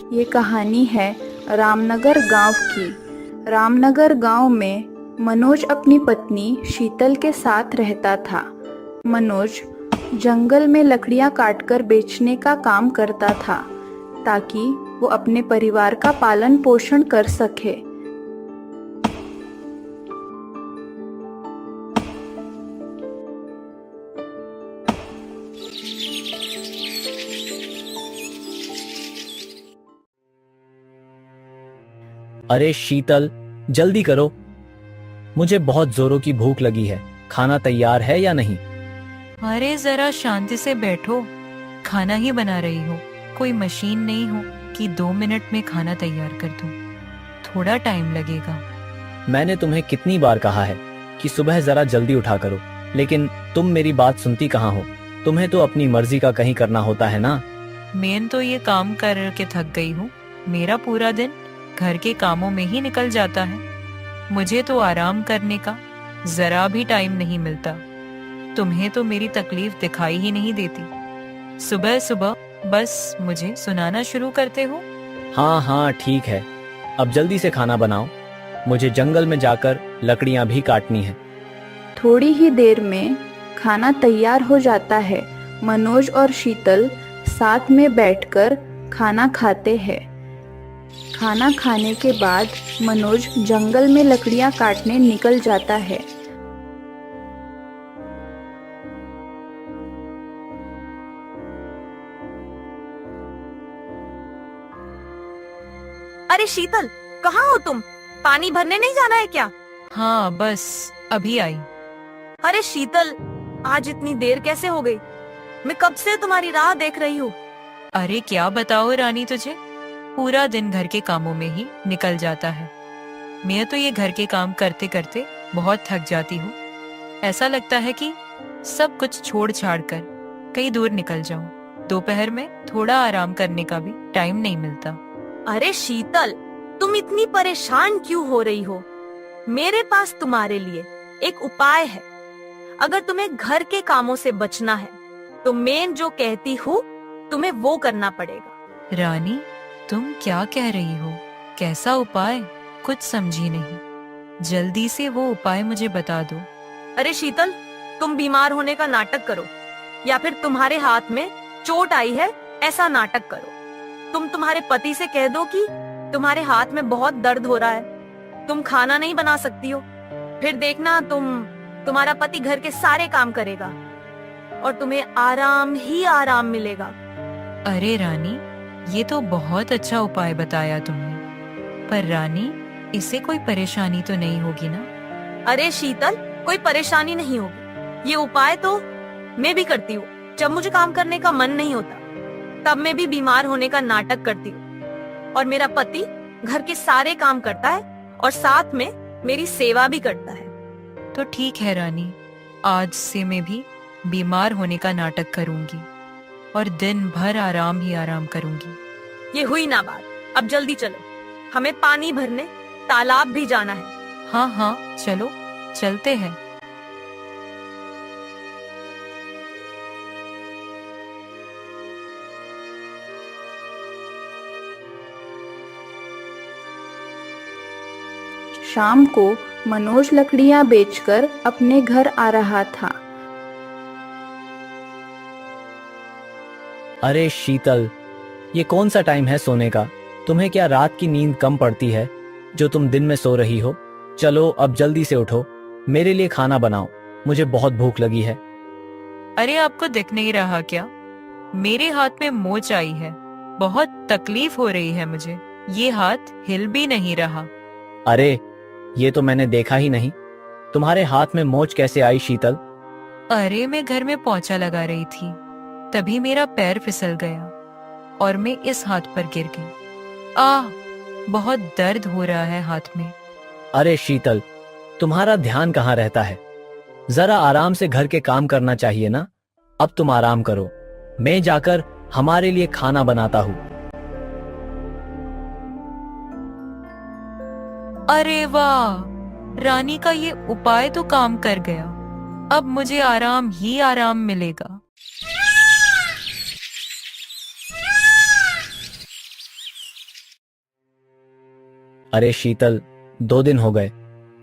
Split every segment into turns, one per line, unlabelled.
ये कहानी है रामनगर गांव की। रामनगर गांव में मनोज अपनी पत्नी शीतल के साथ रहता था। मनोज जंगल में लकड़ियां काटकर बेचने का काम करता था ताकि वो अपने परिवार का पालन पोषण कर सके।
अरे शीतल, जल्दी करो, मुझे बहुत जोरों की भूख लगी है। खाना तैयार है या नहीं?
अरे जरा शांति से बैठो, खाना ही बना रही हो। कोई मशीन नहीं हो कि 2 मिनट में खाना तैयार कर दूं। थोड़ा टाइम लगेगा।
मैंने तुम्हें कितनी बार कहा है कि सुबह जरा जल्दी उठा करो, लेकिन तुम मेरी बात सुनती कहाँ हो। तुम्हें तो अपनी मर्जी का कहीं करना होता है ना।
मैं तो ये काम कर के थक गई हूँ। मेरा पूरा दिन घर के कामों में ही निकल जाता है। मुझे तो आराम करने का जरा भी टाइम नहीं मिलता। तुम्हें तो मेरी तकलीफ दिखाई ही नहीं देती। सुबह सुबह बस मुझे सुनाना शुरू करते हो।
हाँ हाँ ठीक है, अब जल्दी से खाना बनाओ, मुझे जंगल में जाकर लकड़ियां भी काटनी है।
थोड़ी ही देर में खाना तैयार हो जाता है। मनोज और शीतल साथ में बैठकर खाना खाते हैं। खाना खाने के बाद मनोज जंगल में लकड़ियां काटने निकल जाता है।
अरे शीतल, कहाँ हो तुम? पानी भरने नहीं जाना है क्या?
हाँ बस अभी आई।
अरे शीतल, आज इतनी देर कैसे हो गई? मैं कब से तुम्हारी राह देख रही हूँ।
अरे क्या बताओ रानी, तुझे पूरा दिन घर के कामों में ही निकल जाता है। मैं तो ये घर के काम करते करते बहुत थक जाती हूँ। ऐसा लगता है कि सब कुछ छोड़ छाड़ कर कहीं दूर निकल जाऊं। दोपहर में थोड़ा आराम करने का भी टाइम नहीं मिलता।
अरे शीतल, तुम इतनी परेशान क्यों हो रही हो? मेरे पास तुम्हारे लिए एक उपाय है। अगर तुम्हें घर के कामों से बचना है तो मैं जो कहती हूँ तुम्हें वो करना पड़ेगा।
रानी, तुम क्या कह रही हो? कैसा उपाय? कुछ समझी नहीं। जल्दी से वो उपाय मुझे बता दो।
अरे शीतल, तुम बीमार होने का नाटक करो या फिर तुम्हारे हाथ में चोट आई है ऐसा नाटक करो। तुम तुम्हारे पति से कह दो कि तुम्हारे हाथ में बहुत दर्द हो रहा है, तुम खाना नहीं बना सकती हो। फिर देखना तुम्हारा पति घर के सारे काम करेगा और तुम्हें आराम ही आराम मिलेगा।
अरे रानी, ये तो बहुत अच्छा उपाय बताया तुमने। पर रानी, इससे कोई परेशानी तो नहीं होगी ना?
अरे शीतल, कोई परेशानी नहीं होगी। ये उपाय तो मैं भी करती हूँ। जब मुझे काम करने का मन नहीं होता तब मैं भी बीमार होने का नाटक करती हूँ और मेरा पति घर के सारे काम करता है और साथ में मेरी सेवा भी करता है।
तो ठीक है रानी, आज से मैं भी बीमार होने का नाटक करूंगी और दिन भर आराम ही आराम करूंगी।
ये हुई ना बात। अब जल्दी चलो, हमें पानी भरने तालाब भी जाना है।
हाँ हाँ चलो, चलते हैं।
शाम को मनोज लकड़ियां बेचकर अपने घर आ रहा था।
अरे शीतल, ये कौन सा टाइम है सोने का? तुम्हें क्या रात की नींद कम पड़ती है जो तुम दिन में सो रही हो? चलो अब जल्दी से उठो, मेरे लिए खाना बनाओ, मुझे बहुत भूख लगी है।
अरे आपको दिख नहीं रहा क्या? मेरे हाथ में मोच आई है। बहुत तकलीफ हो रही है मुझे। ये हाथ हिल भी नहीं रहा।
अरे ये तो मैंने देखा ही नहीं। तुम्हारे हाथ में मोच कैसे आई शीतल?
अरे मैं घर में पोंछा लगा रही थी, तभी मेरा पैर फिसल गया और मैं इस हाथ पर गिर गई। बहुत दर्द हो रहा है हाथ में।
अरे शीतल, तुम्हारा ध्यान कहाँ रहता है? जरा आराम से घर के काम करना चाहिए ना। अब तुम आराम करो, मैं जाकर हमारे लिए खाना बनाता हूँ।
अरे वाह, रानी का ये उपाय तो काम कर गया। अब मुझे आराम ही आराम मिलेगा।
अरे शीतल, 2 दिन हो गए,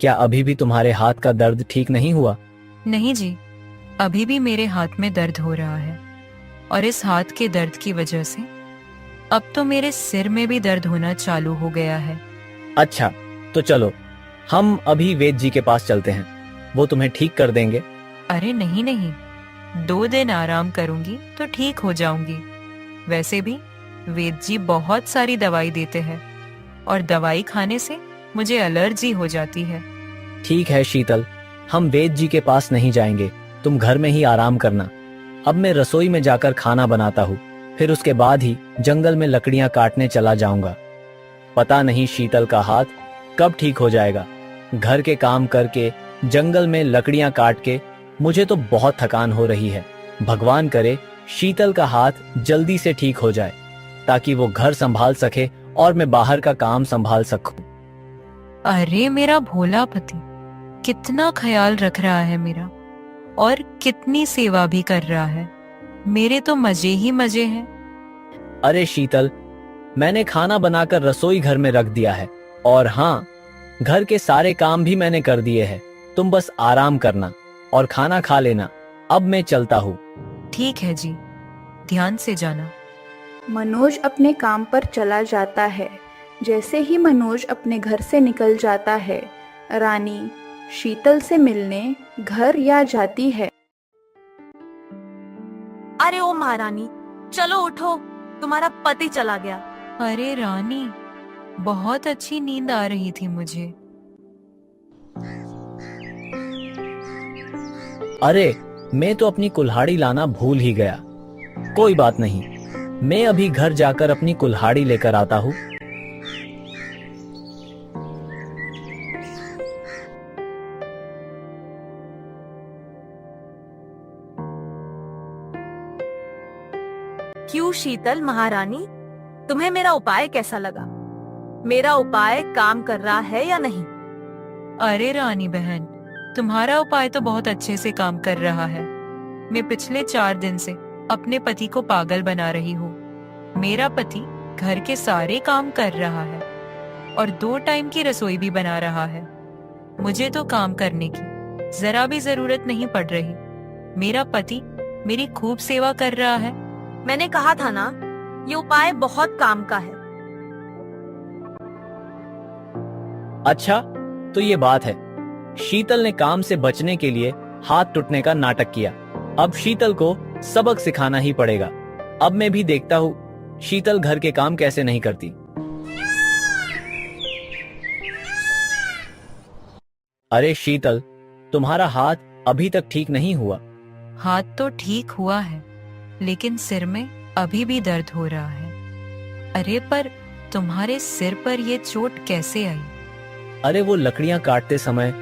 क्या अभी भी तुम्हारे हाथ का दर्द ठीक नहीं हुआ?
नहीं जी, अभी भी मेरे हाथ में दर्द हो रहा है, और इस हाथ के दर्द की वजह से अब तो मेरे सिर में भी दर्द होना चालू हो गया है।
अच्छा, तो चलो हम अभी वेद जी के पास चलते हैं, वो तुम्हें ठीक कर देंगे।
अरे नहीं नहीं, 2 दिन आराम करूंगी तो ठीक हो जाऊंगी। वैसे भी वेद जी बहुत सारी दवाई देते हैं, और दवाई खाने से मुझे एलर्जी हो जाती है।
ठीक है शीतल, हम वेद जी के पास नहीं जाएंगे, तुम घर में ही आराम करना। अब मैं रसोई में जाकर खाना बनाता हूँ, फिर उसके बाद ही जंगल में लकड़ियां काटने चला जाऊंगा। पता नहीं शीतल का हाथ कब ठीक हो जाएगा। घर के काम करके, जंगल में लकड़ियां काट के मुझे तो बहुत थकान हो रही है। भगवान करे शीतल का हाथ जल्दी से ठीक हो जाए, ताकि वो घर संभाल सके और मैं बाहर का काम संभाल सकूं।
अरे मेरा भोला पति कितना ख्याल रख रहा है मेरा, और कितनी सेवा भी कर रहा है। मेरे तो मजे ही मजे हैं।
अरे शीतल, मैंने खाना बनाकर रसोई घर में रख दिया है, और हाँ, घर के सारे काम भी मैंने कर दिए हैं। तुम बस आराम करना और खाना खा लेना। अब मैं चलता हूँ।
ठीक है जी, ध्यान से जाना।
मनोज अपने काम पर चला जाता है। जैसे ही मनोज अपने घर से निकल जाता है, रानी शीतल से मिलने घर आ जाती है।
अरे ओ महारानी, चलो उठो, तुम्हारा पति चला गया।
अरे रानी, बहुत अच्छी नींद आ रही थी मुझे।
अरे, मैं तो अपनी कुल्हाड़ी लाना भूल ही गया। कोई बात नहीं, मैं अभी घर जाकर अपनी कुल्हाड़ी लेकर आता हूँ।
क्यों शीतल महारानी, तुम्हें मेरा उपाय कैसा लगा? मेरा उपाय काम कर रहा है या नहीं?
अरे रानी बहन, तुम्हारा उपाय तो बहुत अच्छे से काम कर रहा है। मैं पिछले 4 दिन से अपने पति को पागल बना रही हूँ। मेरा पति घर के सारे काम कर रहा है, और 2 टाइम की रसोई भी बना रहा है। मुझे तो काम करने की जरा भी जरूरत नहीं पड़ रही। मेरा पति मेरी खूब सेवा कर रहा है।
मैंने कहा था ना, ये उपाय बहुत काम का है।
अच्छा, तो ये बात है। शीतल ने काम से बचने के लिए हाथ टूटने का नाटक किया। अब शीतल को सबक सिखाना ही पड़ेगा। अब मैं भी देखता हूँ शीतल घर के काम कैसे नहीं करती। अरे शीतल, तुम्हारा हाथ अभी तक ठीक नहीं हुआ।
हाथ तो ठीक हुआ है, लेकिन सिर में अभी भी दर्द हो रहा है। अरे पर तुम्हारे सिर पर ये चोट कैसे आई?
अरे वो लकड़ियां काटते समय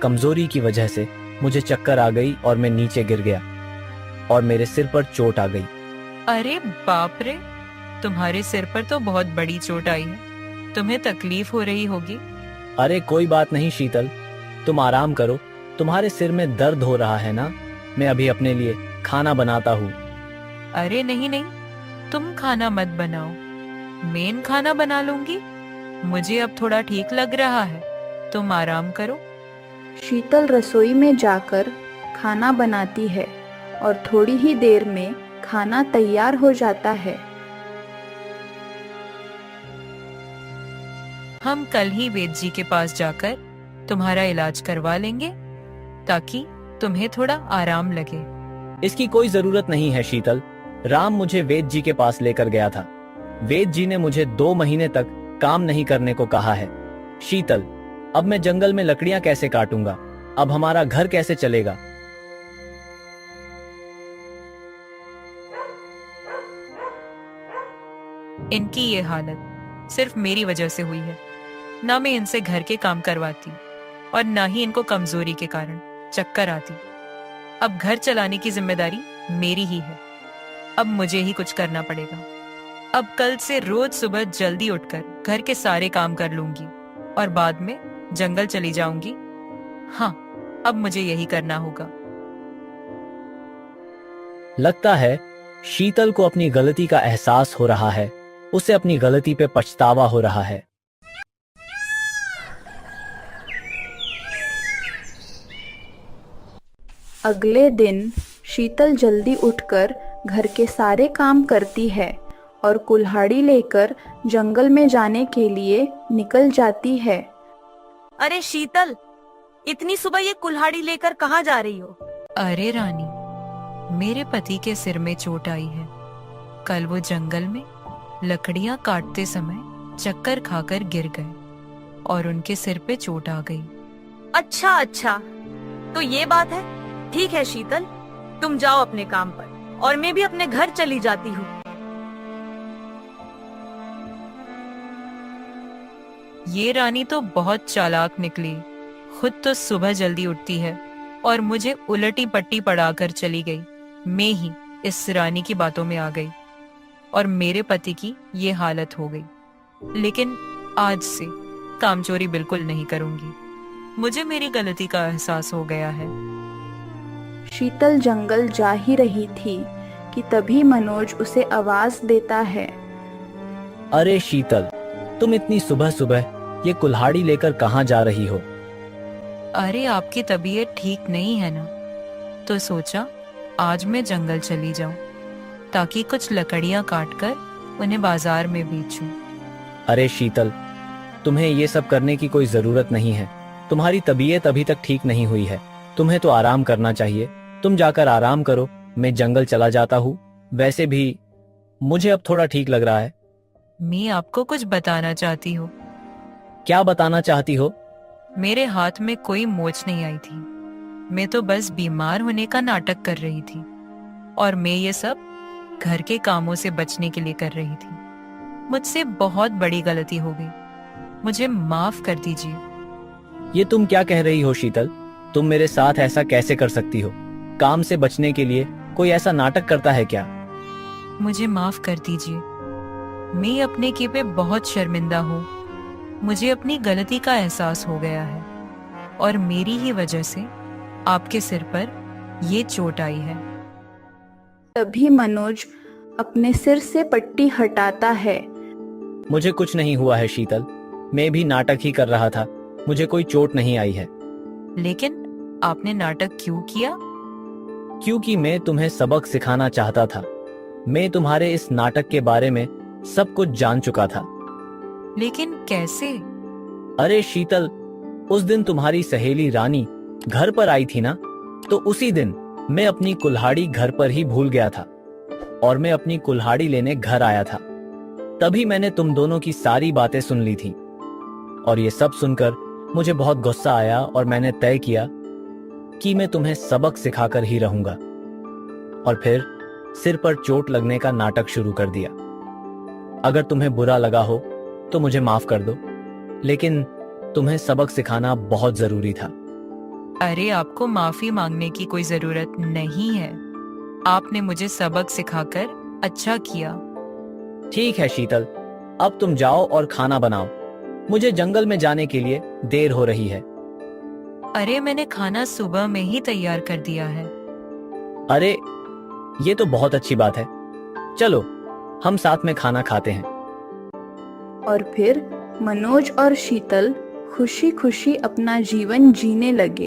कमजोरी की वजह से मुझे चक्कर आ गई और मैं नीचे गिर गया और मेरे सिर पर चोट आ गई।
अरे बाप रे, तुम्हारे सिर पर तो बहुत बड़ी चोट आई है। तुम्हें तकलीफ हो रही होगी।
अरे कोई बात नहीं शीतल, तुम आराम करो। तुम्हारे सिर में दर्द हो रहा है ना, मैं अभी अपने लिए खाना बनाता हूँ।
अरे नहीं नहीं, तुम खाना मत बनाओ, मैं खाना बना लूंगी। मुझे अब थोड़ा ठीक लग रहा है, तुम आराम करो।
शीतल रसोई में जाकर खाना बनाती है और थोड़ी ही देर में खाना तैयार हो जाता है।
हम कल ही वेद जी के पास जाकर तुम्हारा इलाज करवा लेंगे, ताकि तुम्हें थोड़ा आराम लगे।
इसकी कोई जरूरत नहीं है शीतल। राम मुझे वेद जी के पास लेकर गया था। वेद जी ने मुझे 2 महीने तक काम नहीं करने को कहा है। शीतल, अब मैं जंगल में लकड़ियां कैसे काटूंगा? अब हमारा घर कैसे चलेगा?
इनकी ये हालत सिर्फ मेरी वजह से हुई है। ना मैं इनसे घर के काम करवाती, और ना ही इनको कमजोरी के कारण चक्कर आती। अब घर चलाने की जिम्मेदारी मेरी ही है। अब मुझे ही कुछ करना पड़ेगा। अब कल से रोज सुबह जल्दी उठकर घर के सारे काम कर लूंगी, और बाद में जंगल चली जाऊंगी। हाँ, अब मुझे यही करना होगा।
लगता है शीतल को अपनी गलती का एहसास हो रहा है। उसे अपनी गलती पे पछतावा हो रहा है।
अगले दिन शीतल जल्दी उठकर घर के सारे काम करती है और कुल्हाड़ी लेकर जंगल में जाने के लिए निकल जाती है।
अरे शीतल, इतनी सुबह ये कुल्हाड़ी लेकर कहाँ जा रही हो?
अरे रानी, मेरे पति के सिर में चोट आई है। कल वो जंगल में लकड़ियां काटते समय चक्कर खाकर गिर गए और उनके सिर पे चोट आ गई।
अच्छा अच्छा, तो ये बात है। ठीक है शीतल, तुम जाओ अपने काम पर और मैं भी अपने घर चली जाती हूँ।
ये रानी तो बहुत चालाक निकली। खुद तो सुबह जल्दी उठती है और मुझे उलटी पट्टी पढ़ाकर चली गई। मैं ही इस रानी की बातों में आ गई और मेरे पति की ये हालत हो गई। लेकिन आज से कामचोरी बिल्कुल नहीं करूंगी। मुझे मेरी गलती का एहसास हो गया है।
शीतल जंगल जा ही रही थी कि तभी मनोज उसे आवाज देता है।
अरे शीतल, तुम इतनी सुबह सुबह ये कुल्हाड़ी लेकर कहाँ जा रही हो?
अरे आपकी तबीयत ठीक नहीं है ना, तो सोचा आज मैं जंगल चली जाऊं ताकि कुछ लकड़ियां काटकर उन्हें बाजार में बेचूं।
अरे शीतल, तुम्हें ये सब करने की कोई जरूरत नहीं है। तुम्हारी तबीयत अभी तक ठीक नहीं हुई है। तुम्हें तो आराम करना चाहिए। तुम जाकर आराम करो, मैं जंगल चला जाता हूँ। वैसे भी मुझे अब थोड़ा ठीक लग रहा है।
मैं आपको कुछ बताना चाहती हूँ।
क्या बताना चाहती हो?
मेरे हाथ में कोई मोच नहीं आई थी। मैं तो बस बीमार होने का नाटक कर रही थी और मैं ये सब घर के कामों से बचने के लिए कर रही थी। मुझसे बहुत बड़ी गलती हो गई, मुझे माफ कर दीजिए।
ये तुम क्या कह रही हो शीतल? तुम मेरे साथ ऐसा कैसे कर सकती हो? काम से बचने के लिए कोई ऐसा नाटक करता है क्या?
मुझे माफ कर दीजिए। मैं अपने की पे बहुत शर्मिंदा हूँ। मुझे अपनी गलती का एहसास हो गया है और मेरी ही वजह से आपके सिर पर ये चोट आई है।
तभी मनोज अपने सिर से पट्टी हटाता है।
मुझे कुछ नहीं हुआ है शीतल, मैं भी नाटक ही कर रहा था। मुझे कोई चोट नहीं आई है।
लेकिन आपने नाटक क्यों किया?
क्योंकि मैं तुम्हें सबक सिखाना चाहता था। मैं तुम्हारे इस नाटक के बारे में सब कुछ जान चुका था।
लेकिन कैसे?
अरे शीतल, उस दिन तुम्हारी सहेली रानी घर पर आई थी ना, तो उसी दिन मैं अपनी कुल्हाड़ी घर पर ही भूल गया था और मैं अपनी कुल्हाड़ी लेने घर आया था। तभी मैंने तुम दोनों की सारी बातें सुन ली थी और ये सब सुनकर मुझे बहुत गुस्सा आया और मैंने तय किया कि मैं तुम्हें सबक सिखाकर ही रहूंगा और फिर सिर पर चोट लगने का नाटक शुरू कर दिया। अगर तुम्हें बुरा लगा हो तो मुझे माफ कर दो, लेकिन तुम्हें सबक सिखाना बहुत जरूरी था।
अरे आपको माफी मांगने की कोई जरूरत नहीं है। आपने मुझे सबक सिखाकर अच्छा किया।
ठीक है शीतल, अब तुम जाओ और खाना बनाओ। मुझे जंगल में जाने के लिए देर हो रही है।
अरे मैंने खाना सुबह में ही तैयार कर दिया है।
अरे ये तो बहुत अच्छी बात है। चलो हम साथ में खाना खाते हैं।
और फिर मनोज और शीतल खुशी खुशी अपना जीवन जीने लगे।